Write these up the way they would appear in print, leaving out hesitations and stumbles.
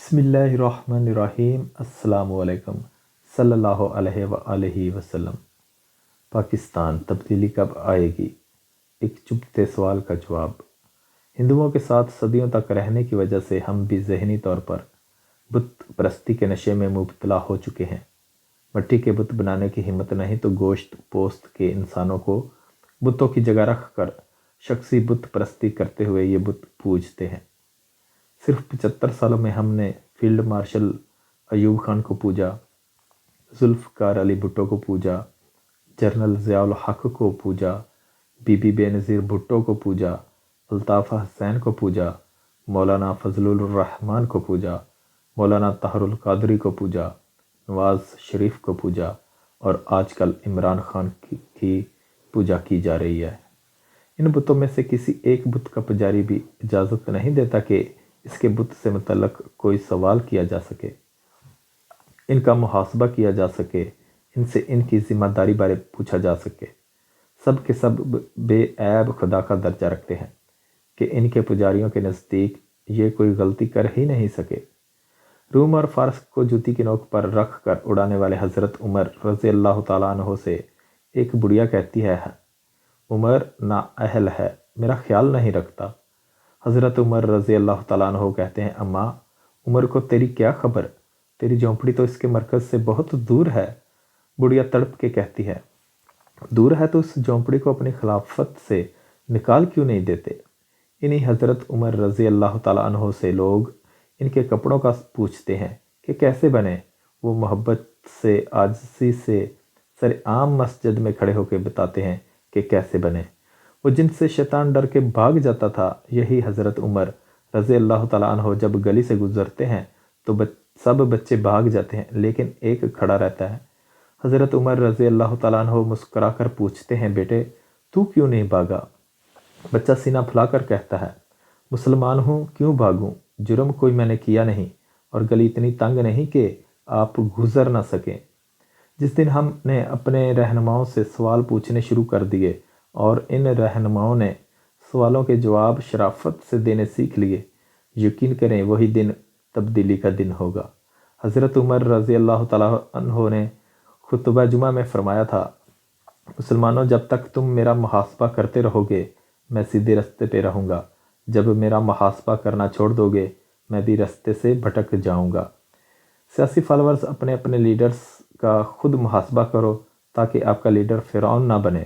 بسم اللہ الرحمن الرحیم۔ السلام علیکم صلی اللہ علیہ وآلہ وسلم۔ پاکستان تبدیلی کب آئے گی؟ ایک چبھتے سوال کا جواب۔ ہندوؤں کے ساتھ صدیوں تک رہنے کی وجہ سے ہم بھی ذہنی طور پر بت پرستی کے نشے میں مبتلا ہو چکے ہیں۔ مٹی کے بت بنانے کی ہمت نہیں تو گوشت پوست کے انسانوں کو بتوں کی جگہ رکھ کر شخصی بت پرستی کرتے ہوئے یہ بت پوجتے ہیں۔ صرف 75 سالوں میں ہم نے فیلڈ مارشل ایوب خان کو پوجا، ذوالفقار علی بھٹو کو پوجا، جنرل ضیاء الحق کو پوجا، بی بی بے نظیر بھٹو کو پوجا، الطاف حسین کو پوجا، مولانا فضل الرحمان کو پوجا، مولانا طاہر القادری کو پوجا، نواز شریف کو پوجا اور آج کل عمران خان کی پوجا کی جا رہی ہے۔ ان بتوں میں سے کسی ایک بت کا پجاری بھی اجازت نہیں دیتا کہ اس کے بت سے متعلق کوئی سوال کیا جا سکے، ان کا محاسبہ کیا جا سکے، ان سے ان کی ذمہ داری بارے پوچھا جا سکے۔ سب کے سب بے عیب خدا کا درجہ رکھتے ہیں کہ ان کے پجاریوں کے نزدیک یہ کوئی غلطی کر ہی نہیں سکے۔ روم اور فارس کو جوتی کی نوک پر رکھ کر اڑانے والے حضرت عمر رضی اللہ تعالیٰ عنہ سے ایک بڑھیا کہتی ہے، عمر نااہل ہے، میرا خیال نہیں رکھتا۔ حضرت عمر رضی اللہ تعالیٰ عنہ کہتے ہیں، اماں عمر کو تیری کیا خبر، تیری جھونپڑی تو اس کے مرکز سے بہت دور ہے۔ بڑھیا تڑپ کے کہتی ہے، دور ہے تو اس جھونپڑی کو اپنی خلافت سے نکال کیوں نہیں دیتے؟ انہی حضرت عمر رضی اللہ تعالیٰ عنہ سے لوگ ان کے کپڑوں کا پوچھتے ہیں کہ کیسے بنے؟ وہ محبت سے، عاجزی سے سر عام مسجد میں کھڑے ہو کے بتاتے ہیں کہ کیسے بنے۔ وہ جن سے شیطان ڈر کے بھاگ جاتا تھا، یہی حضرت عمر رضی اللہ تعالیٰ عنہ جب گلی سے گزرتے ہیں تو سب بچے بھاگ جاتے ہیں لیکن ایک کھڑا رہتا ہے۔ حضرت عمر رضی اللہ تعالیٰ عنہ مسکرا کر پوچھتے ہیں، بیٹے تو کیوں نہیں بھاگا؟ بچہ سینہ پھلا کر کہتا ہے، مسلمان ہوں کیوں بھاگوں، جرم کوئی میں نے کیا نہیں اور گلی اتنی تنگ نہیں کہ آپ گزر نہ سکیں۔ جس دن ہم نے اپنے رہنماؤں سے سوال پوچھنے شروع کر دیے اور ان رہنماؤں نے سوالوں کے جواب شرافت سے دینے سیکھ لیے، یقین کریں وہی دن تبدیلی کا دن ہوگا۔ حضرت عمر رضی اللہ تعالیٰ عنہ نے خطبہ جمعہ میں فرمایا تھا، مسلمانوں جب تک تم میرا محاسبہ کرتے رہو گے میں سیدھے رستے پہ رہوں گا، جب میرا محاسبہ کرنا چھوڑ دو گے میں بھی رستے سے بھٹک جاؤں گا۔ سیاسی فالورز اپنے اپنے لیڈرز کا خود محاسبہ کرو تاکہ آپ کا لیڈر فرعون نہ بنے،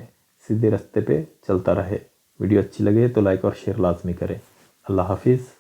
سیدھے رستے پہ چلتا رہے۔ ویڈیو اچھی لگے تو لائک اور شیئر لازمی کریں۔ اللہ حافظ۔